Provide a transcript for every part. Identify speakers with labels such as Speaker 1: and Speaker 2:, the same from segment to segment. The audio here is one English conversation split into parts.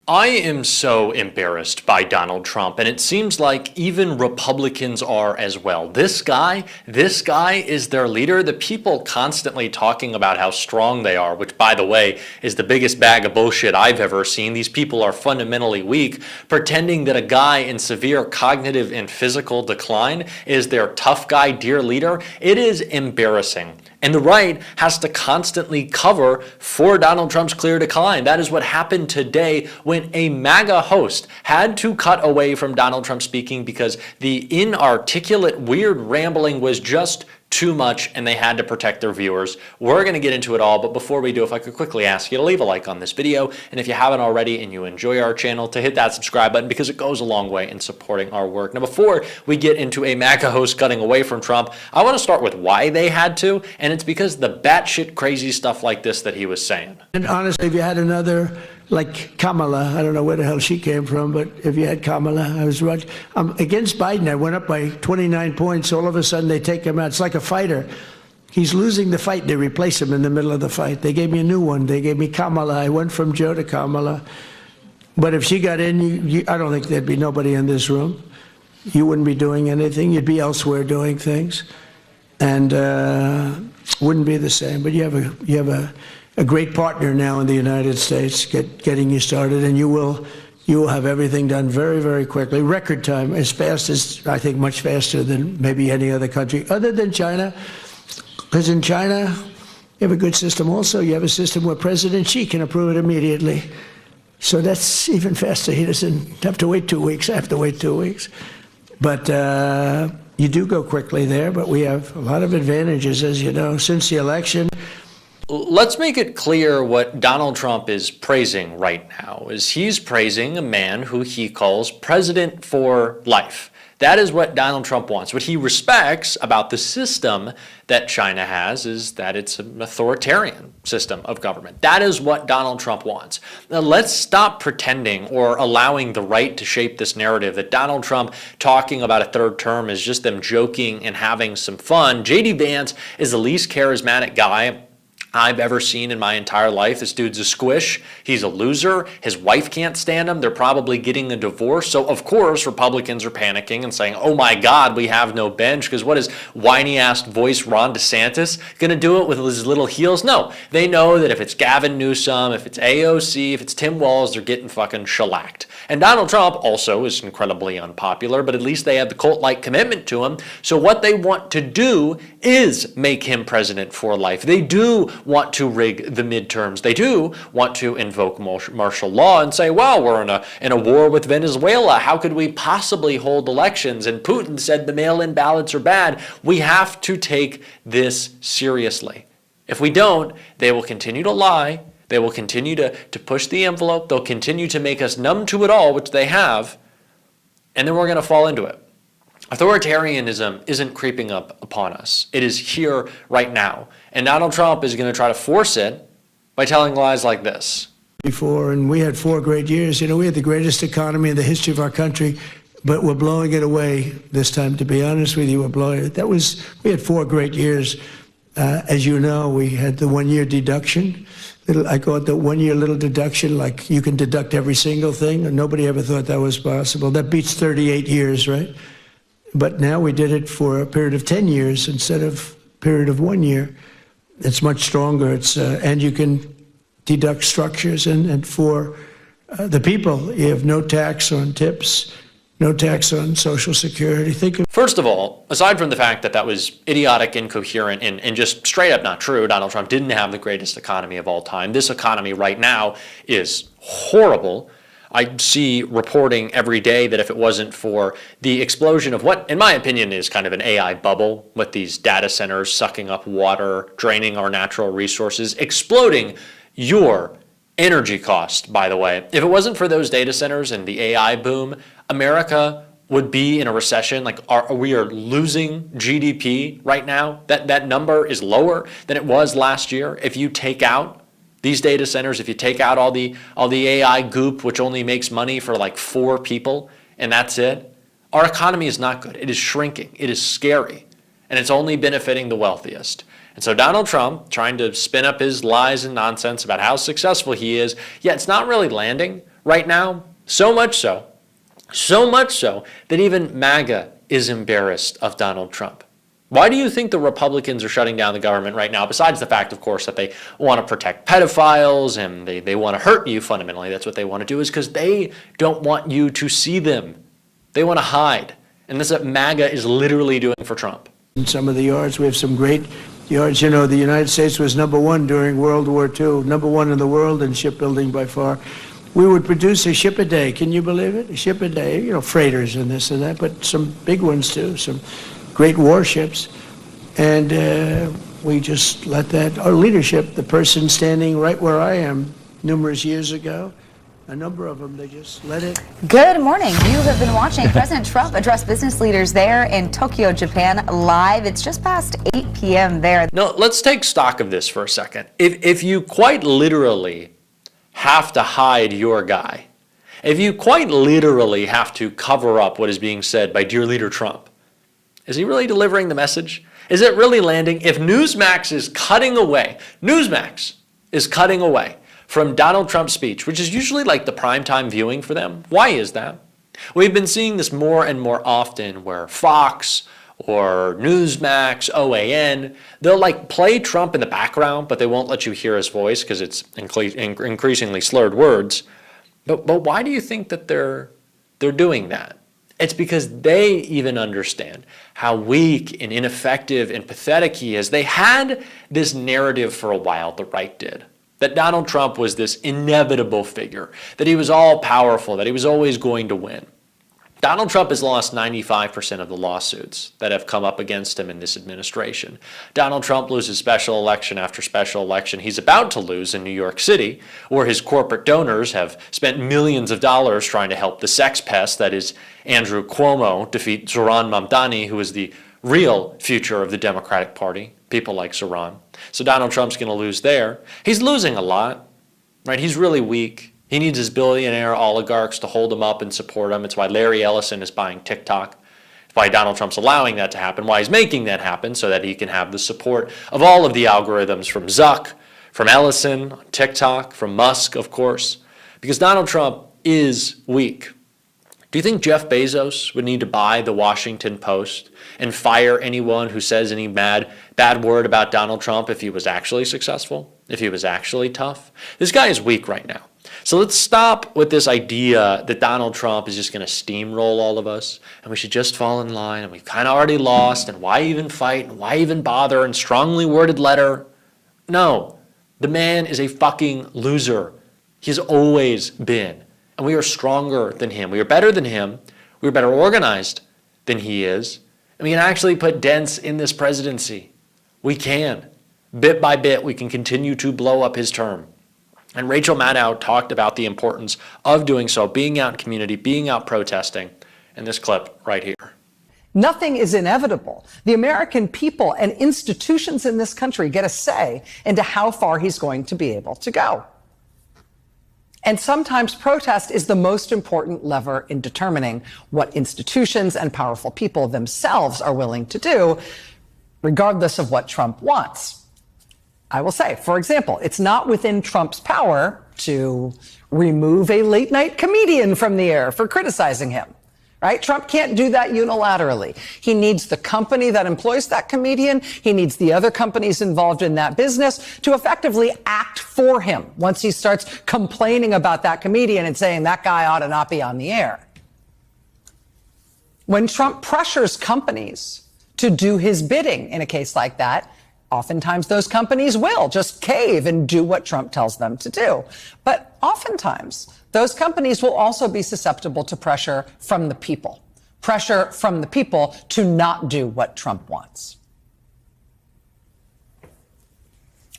Speaker 1: I am so embarrassed by Donald Trump, and it seems like even Republicans are as well. This guy is their leader. The people constantly talking about how strong they are, which, by the way, is the biggest bag of bullshit I've ever seen. These people are fundamentally weak, pretending that a guy in severe cognitive and physical decline is their tough guy, dear leader. It is embarrassing. And the right has to constantly cover for Donald Trump's clear decline. That is what happened today when a MAGA host had to cut away from Donald Trump speaking because the inarticulate, weird rambling was just too much and they had to protect their viewers. We're going to get into it all, but before we do, if I could quickly ask you to leave a like on this video, and if you haven't already and you enjoy our channel, to hit that subscribe button because it goes a long way in supporting our work. Now, before we get into a MAGA host cutting away from Trump, I want to start with why they had to, and it's because the batshit crazy stuff like this that he was saying.
Speaker 2: And honestly, if you had another like Kamala, I don't know where the hell she came from, but if you had Kamala, I was right. Against Biden, I went up by 29 points. All of a sudden, they take him out. It's like a fighter. He's losing the fight. They replace him in the middle of the fight. They gave me a new one. They gave me Kamala. I went from Joe to Kamala. But if she got in, I don't think there'd be nobody in this room. You wouldn't be doing anything. You'd be elsewhere doing things. And wouldn't be the same. But you have a great partner now in the United States getting you started, and you will have everything done very, very quickly. Record time, as fast as, I think, much faster than maybe any other country, other than China. Because in China, you have a good system also. You have a system where President Xi can approve it immediately. So that's even faster. He doesn't have to wait 2 weeks. I have to wait 2 weeks. But you do go quickly there, but we have a lot of advantages, as you know, since the election.
Speaker 1: Let's make it clear what Donald Trump is praising right now is he's praising a man who he calls president for life. That is what Donald Trump wants. What he respects about the system that China has is that it's an authoritarian system of government. That is what Donald Trump wants. Now, let's stop pretending or allowing the right to shape this narrative that Donald Trump talking about a third term is just them joking and having some fun. J.D. Vance is the least charismatic guy I've ever seen in my entire life. This dude's a squish. He's a loser. His wife can't stand him. They're probably getting a divorce. So, of course, Republicans are panicking and saying, oh, my God, we have no bench. Because what is whiny-ass voice Ron DeSantis going to do it with his little heels? No. They know that if it's Gavin Newsom, if it's AOC, if it's Tim Walz, they're getting fucking shellacked. And Donald Trump also is incredibly unpopular, but at least they have the cult-like commitment to him. So what they want to do is make him president for life. They do want to rig the midterms. They do want to invoke martial law and say, well, we're in a war with Venezuela. How could we possibly hold elections? And Putin said the mail-in ballots are bad. We have to take this seriously. If we don't, they will continue to lie. They will continue to push the envelope. They'll continue to make us numb to it all, which they have, and then we're going to fall into it. Authoritarianism isn't creeping up upon us. It is here right now. And Donald Trump is going to try to force it by telling lies like this.
Speaker 2: Before, and we had 4 great years. You know, we had the greatest economy in the history of our country, but we're blowing it away this time, to be honest with you. We're blowing it. We had 4 great years. As you know, we had the 1-year deduction. I call it the 1-year little deduction, like you can deduct every single thing, and nobody ever thought that was possible. That beats 38 years, right? But now we did it for a period of 10 years instead of a period of 1 year. It's much stronger. And you can deduct structures. And for the people, you have no tax on tips, no tax on Social Security.
Speaker 1: First of all, aside from the fact that that was idiotic, incoherent, and just straight up not true, Donald Trump didn't have the greatest economy of all time. This economy right now is horrible. I see reporting every day that if it wasn't for the explosion of what, in my opinion, is kind of an AI bubble with these data centers sucking up water, draining our natural resources, exploding your energy cost, by the way. If it wasn't for those data centers and the AI boom, America would be in a recession. Like we are losing GDP right now. That number is lower than it was last year. If you take out these data centers, if you take out all the AI goop, which only makes money for like 4 people, and that's it, our economy is not good. It is shrinking. It is scary. And it's only benefiting the wealthiest. And so Donald Trump, trying to spin up his lies and nonsense about how successful he is, yeah, it's not really landing, right now, so much so that even MAGA is embarrassed of Donald Trump. Why do you think the Republicans are shutting down the government right now, besides the fact, of course, that they want to protect pedophiles and they want to hurt you fundamentally? That's what they want to do, is because they don't want you to see them. They want to hide. And this is what MAGA is literally doing for Trump.
Speaker 2: In some of the yards, we have some great yards. You know, the United States was #1 during World War II, #1 in the world in shipbuilding by far. We would produce a ship a day. Can you believe it? A ship a day, you know, freighters and this and that, but some big ones too, some great warships. And we just let that, our leadership, the person standing right where I am numerous years ago, a number of them, they just let it.
Speaker 3: Good morning. You have been watching President Trump address business leaders there in Tokyo, Japan, live. It's just past 8 p.m. there.
Speaker 1: No, let's take stock of this for a second. If you quite literally have to hide your guy, if you quite literally have to cover up what is being said by dear leader Trump, is he really delivering the message? Is it really landing? If Newsmax is cutting away from Donald Trump's speech, which is usually like the primetime viewing for them, why is that? We've been seeing this more and more often where Fox or Newsmax, OAN, they'll like play Trump in the background, but they won't let you hear his voice because it's increasingly slurred words. But why do you think that they're doing that? It's because they even understand how weak and ineffective and pathetic he is. They had this narrative for a while, the right did, that Donald Trump was this inevitable figure, that he was all powerful, that he was always going to win. Donald Trump has lost 95% of the lawsuits that have come up against him in this administration. Donald Trump loses special election after special election. He's about to lose in New York City, where his corporate donors have spent millions of dollars trying to help the sex pest that is Andrew Cuomo defeat Zohran Mamdani, who is the real future of the Democratic Party, people like Zohran. So Donald Trump's going to lose there. He's losing a lot, right? He's really weak. He needs his billionaire oligarchs to hold him up and support him. It's why Larry Ellison is buying TikTok. It's why Donald Trump's allowing that to happen, why he's making that happen, so that he can have the support of all of the algorithms from Zuck, from Ellison on TikTok, from Musk, of course, because Donald Trump is weak. Do you think Jeff Bezos would need to buy the Washington Post and fire anyone who says any bad word about Donald Trump if he was actually successful, if he was actually tough? This guy is weak right now. So let's stop with this idea that Donald Trump is just going to steamroll all of us and we should just fall in line and we've kind of already lost and why even fight and why even bother and strongly worded letter. No, the man is a fucking loser. He's always been. And we are stronger than him. We are better than him. We are better organized than he is. And we can actually put dents in this presidency. We can. Bit by bit, we can continue to blow up his term. And Rachel Maddow talked about the importance of doing so, being out in community, being out protesting, in this clip right here.
Speaker 4: Nothing is inevitable. The American people and institutions in this country get a say into how far he's going to be able to go. And sometimes protest is the most important lever in determining what institutions and powerful people themselves are willing to do, regardless of what Trump wants. I will say, for example, it's not within Trump's power to remove a late night comedian from the air for criticizing him, right? Trump can't do that unilaterally. He needs the company that employs that comedian. He needs the other companies involved in that business to effectively act for him once he starts complaining about that comedian and saying that guy ought to not be on the air. When Trump pressures companies to do his bidding in a case like that, oftentimes those companies will just cave and do what Trump tells them to do. But oftentimes, those companies will also be susceptible to pressure from the people to not do what Trump wants.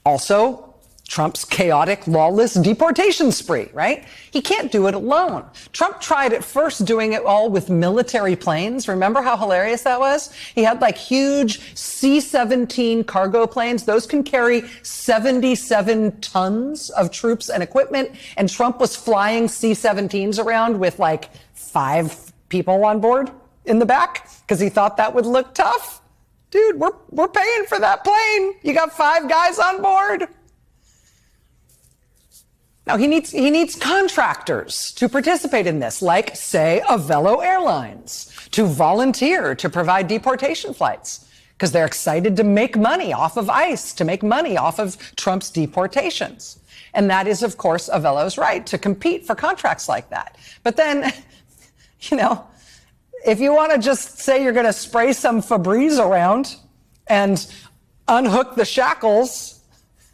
Speaker 4: Also, Trump's chaotic, lawless deportation spree, right? He can't do it alone. Trump tried at first doing it all with military planes. Remember how hilarious that was? He had like huge C-17 cargo planes. Those can carry 77 tons of troops and equipment. And Trump was flying C-17s around with like 5 people on board in the back because he thought that would look tough. Dude, we're paying for that plane. You got 5 guys on board. Now, he needs contractors to participate in this, like, say, Avello Airlines, to volunteer to provide deportation flights, because they're excited to make money off of ICE, to make money off of Trump's deportations. And that is, of course, Avello's right to compete for contracts like that. But then, you know, if you want to just say you're going to spray some Febreze around and unhook the shackles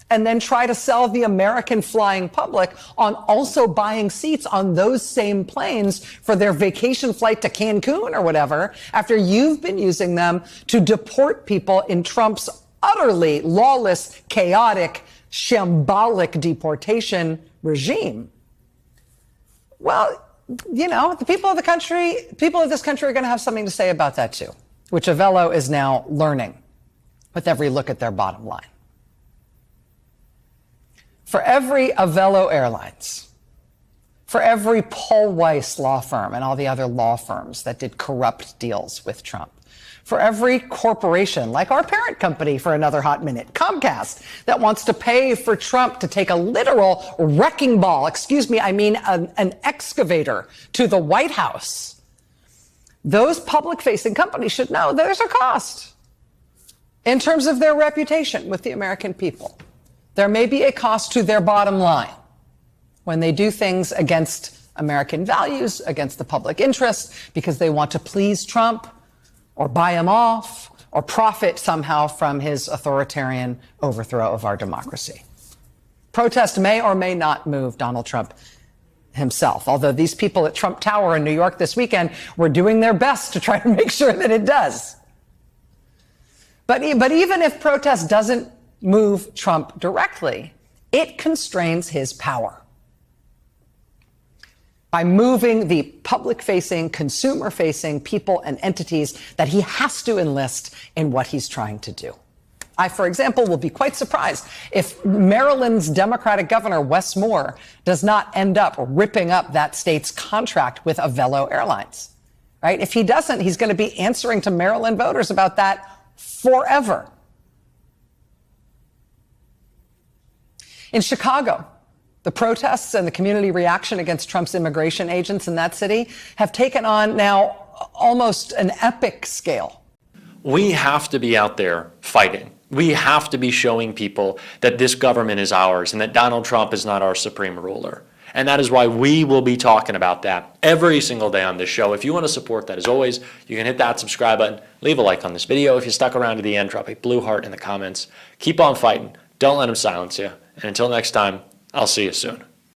Speaker 4: and then try to sell the American flying public on also buying seats on those same planes for their vacation flight to Cancun or whatever, after you've been using them to deport people in Trump's utterly lawless, chaotic, shambolic deportation regime. Well, you know, the people of this country are going to have something to say about that too, which Avello is now learning with every look at their bottom line. For every Avello Airlines, for every Paul Weiss law firm and all the other law firms that did corrupt deals with Trump, for every corporation, like our parent company for another hot minute, Comcast, that wants to pay for Trump to take a literal wrecking ball, an excavator to the White House, those public-facing companies should know there's a cost in terms of their reputation with the American people. There may be a cost to their bottom line when they do things against American values, against the public interest, because they want to please Trump or buy him off or profit somehow from his authoritarian overthrow of our democracy. Protest may or may not move Donald Trump himself, although these people at Trump Tower in New York this weekend were doing their best to try to make sure that it does. But even if protest doesn't move Trump directly, it constrains his power by moving the public-facing, consumer-facing people and entities that he has to enlist in what he's trying to do. I, for example, will be quite surprised if Maryland's Democratic governor, Wes Moore, does not end up ripping up that state's contract with Avello Airlines, right? If he doesn't, he's going to be answering to Maryland voters about that forever. In Chicago, the protests and the community reaction against Trump's immigration agents in that city have taken on now almost an epic scale.
Speaker 1: We have to be out there fighting. We have to be showing people that this government is ours and that Donald Trump is not our supreme ruler. And that is why we will be talking about that every single day on this show. If you want to support that, as always, you can hit that subscribe button, leave a like on this video. If you stuck around to the end, drop a blue heart in the comments. Keep on fighting. Don't let them silence you. And until next time, I'll see you soon.